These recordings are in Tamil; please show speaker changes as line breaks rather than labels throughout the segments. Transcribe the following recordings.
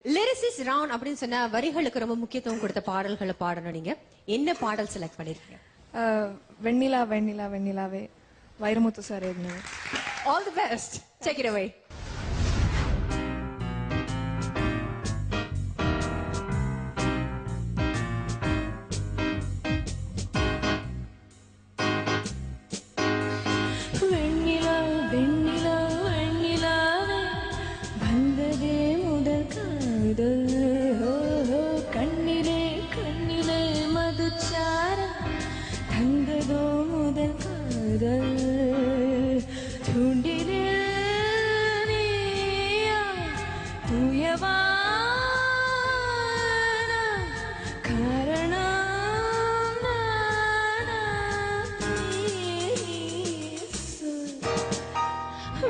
லிரிசிஸ்ட் ரவுண்ட் அப்படின்னு சொன்னா வரிகளுக்கு ரொம்ப முக்கியத்துவம் கொடுத்த பாடல்களை பாடணும். நீங்க என்ன பாடல் செலக்ட் பண்ணிருக்கீங்க?
வெண்ணிலா வெண்ணிலா வெண்ணிலாவே வைரமுத்து சார் எழுதினது.
All the best, take it away.
கண்ணிலே கண்ணிலே மதுச்சாரம் தந்ததோ முதல் காதல் தூண்டிலே தூயவா காரணம்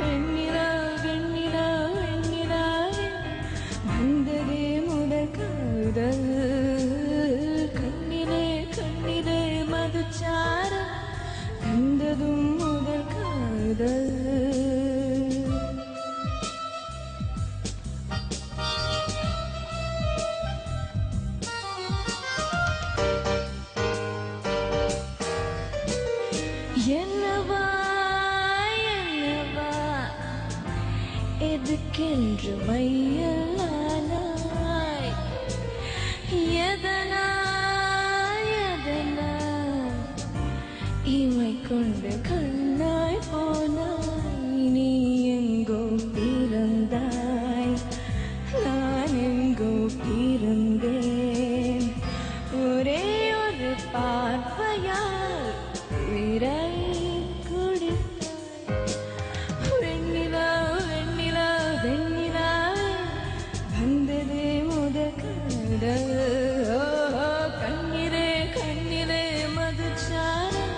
வெண்ணிலா வெண்ணிலா வெண்ணிலாவே வந்ததே முதல் காதல் கண்ணிலே கண்ணிலே மதுச்சாரம் தந்ததும் முதல் காதல். என்னவா என்னவா எதுக்கென்று மையலானாய் எதனாய் எதனாய் இமை கொண்டு கண்ணாய் போனாய் நீ எங்கோ பிறந்தாய் நான் எங்கோ பிறந்தேன் ஒரே ஒரு பார்வையால் உயிரை குடித்தாய் வெண்ணிலா வெண்ணிலா வெண்ணிலா வந்ததே முதல் காதல் கண்ணிலே கண்ணிலே மதுச்சாரம்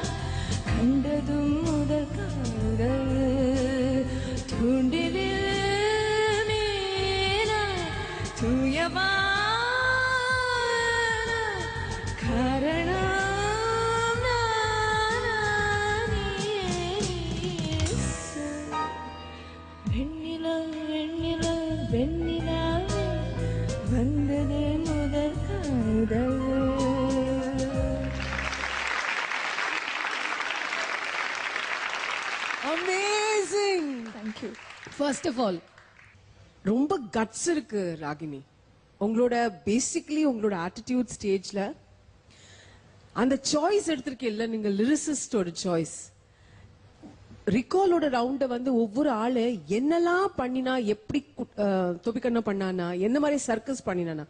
கண்டதும் முதல் காதல் தூண்டிலே தூயவா காரணம் வெண்ணிலா வெண்ணிலா வெண்ணிலாவே வந்ததே முதல் காதல்.
Amazing.
Thank you.
First of all, ரொம்ப கட்ஸ் இருக்கு ராகினி. உங்களோட பேசிக்கலி உங்களோட ஆட்டிடியூட் ஸ்டேஜ்ல அந்த சாய்ஸ் எடுத்திருக்கீல்ல, நீங்க லிரிசிஸ்டோட சாய்ஸ். ரிகாலோட ரவுண்ட வந்து ஒவ்வொரு ஆளு என்னெல்லாம் பண்ணினா, எப்படி தொபிக்கண்ணா பண்ணானா, என்ன மாதிரி circus பண்ணினானா,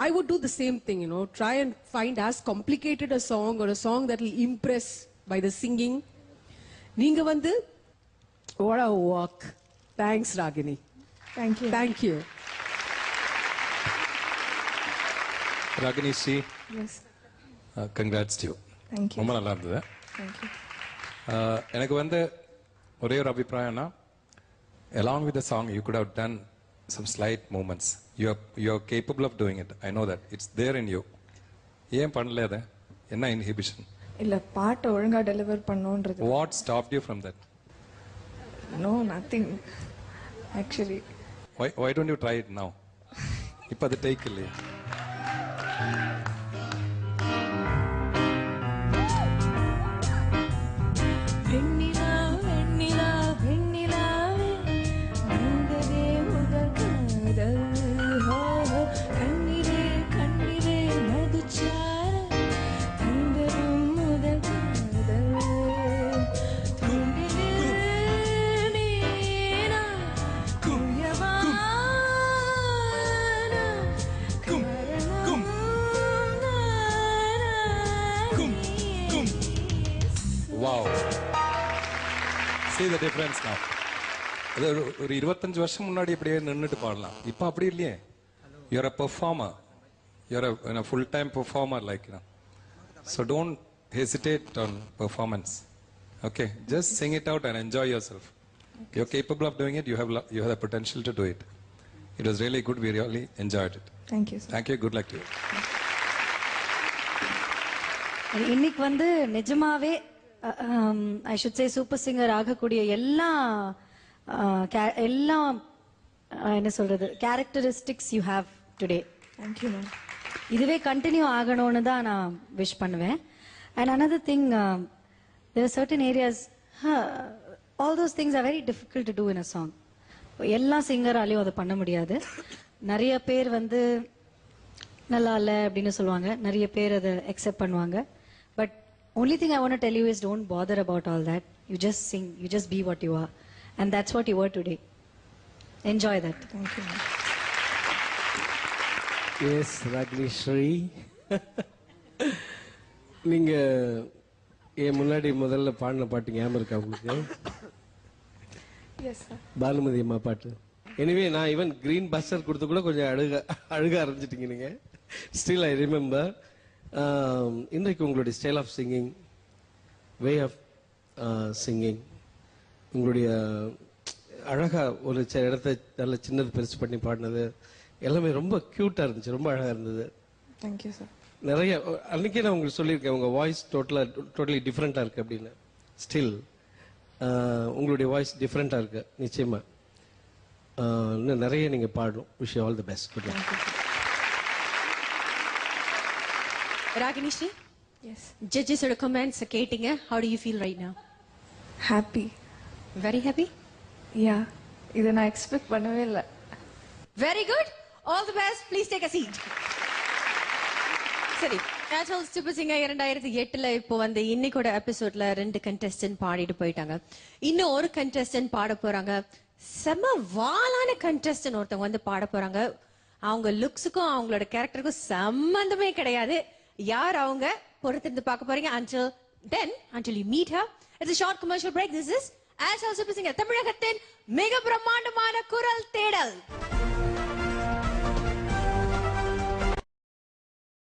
I would do the same thing, you know, try and find as complicated a song or a song that will impress by the singing. நீங்க வந்து what a work. Thanks Ragini.
Thank you.
Thank you.
Ragini Sri.
Yes.
Congrats to you.
Thank you.
ரொம்ப நல்லா இருந்தது.
Thank you.
எனக்கு வந்து ஒரே ஒரு அபிப்பிராயம்னா, along with the song you could have done some slight movements. You are capable of doing it. I know that. It's there in you. ஏன் பண்ணல அது? என்ன inhibition?
இல்ல பாட்டை ஒழுங்கா deliver பண்ணனும்ன்றது.
What stopped you from that?
No, nothing. Actually.
Why don't you try it now? இப்ப அது take இல்லையா?
வெண்ணிலா வெண்ணிலா வெண்ணிலாவே வந்ததே முதல் காதல் கண்ணிலே கண்ணிலே மதுச்சாரம் தந்ததும் முதல் காதல் தூண்டிலே நீனா தூயவா
Wow. See the difference now. அது ஒரு 25 வருஷம் முன்னாடி அப்படியே நின்னுட்டு பாடலாம். இப்போ அப்படி இல்லையே. You are a performer. You are a full-time performer, like, you know. So don't hesitate on performance. Okay, just sing it out and enjoy yourself. You are capable of doing it. You have the potential to do it. It was really good. We really enjoyed it.
Thank you, sir.
Thank you. Good luck to you.
இன்னைக்கு வந்து நிஜமாவே I should say super singer ஆகக்கூடிய எல்லா என்ன சொல்றது characteristics you have today.
Thank you ma'am.
இதுவே கண்டினியூ ஆகணும்னு தான் நான் விஷ் பண்ணுவேன். And another thing, there are certain areas, all those things are very difficult to do in a song. எல்லா சிங்கராலையும் அதை பண்ண முடியாது. நிறைய பேர் வந்து நல்லா இல்லை அப்படின்னு சொல்லுவாங்க, நிறைய பேர் அதை அக்செப்ட் பண்ணுவாங்க. But only thing I want to tell you is don't bother about all that. You just sing, you just be what you are, and that's what you were today. Enjoy that.
Thank you ma'am.
S Ragini Sri, நீங்க என் முன்னாடி முதல்ல பாடின பாட்டு ஞாபகம் இருக்கா உங்களுக்கு?
Yes sir.
பானுமதி அம்மா பாட்டு. எனிவே நான் ஈவன் கிரீன் பஸ்டர் கொடுத்து கூட கொஞ்சம் அழுக ஆரம்பிச்சிட்டீங்க நீங்க. Still I remember. இன்றைக்கு உங்களுடைய style of singing, way of singing, உங்களுடைய அழகா ஒரு இடத்த நல்ல சின்னது பெருசு பண்ணி பாடினது எல்லாமே ரொம்ப கியூட்டா இருந்துச்சு, ரொம்ப அழகா இருந்தது.
Thank you sir.
நிறைய அன்னைக்கே நான் உங்களுக்கு சொல்லியிருக்கேன், உங்க வாய்ஸ் டோட்டலி டிஃப்ரெண்டா இருக்கு அப்படின்னு. ஸ்டில் உங்களுடைய வாய்ஸ் டிஃப்ரெண்டா இருக்கு நிச்சயமா. இன்னும் நிறைய நீங்க பாடணும். Wish you all the best. Good luck.
Ragini Sri,
yes.
ஜட்ஜஸோட கமெண்ட்ஸ் கேட்டீங்க. how do you feel right now?
Happy.
very happy?
Yeah, இதை நான் எக்ஸ்பெக்ட் பண்ணவே இல்லை.
very good, all the best, please take a seat. சரி, நேச்சுரல் சூப்பர் சிங்கர் 2008ல இப்போ வந்து இன்னைக்கோட எபிசோட்ல 2 கண்டெஸ்டன்ட் பாடிட்டு போயிட்டாங்க. இன்னும் ஒரு கண்டெஸ்டன்ட் பாட போறாங்க. செம வாலான கண்டெஸ்டன்ட் ஒருத்தவங்க வந்து பாட போறாங்க. அவங்க லுக்ஸுக்கும் அவங்களோட கேரக்டருக்கும் சம்பந்தமே கிடையாது. யார் அவங்க பொறுத்திருந்து பார்க்க போறீங்க. until you meet her, it's a short commercial break. This is natural super singer, தமிழகத்தின் மிக பிரம்மாண்டமான குரல் தேடல்.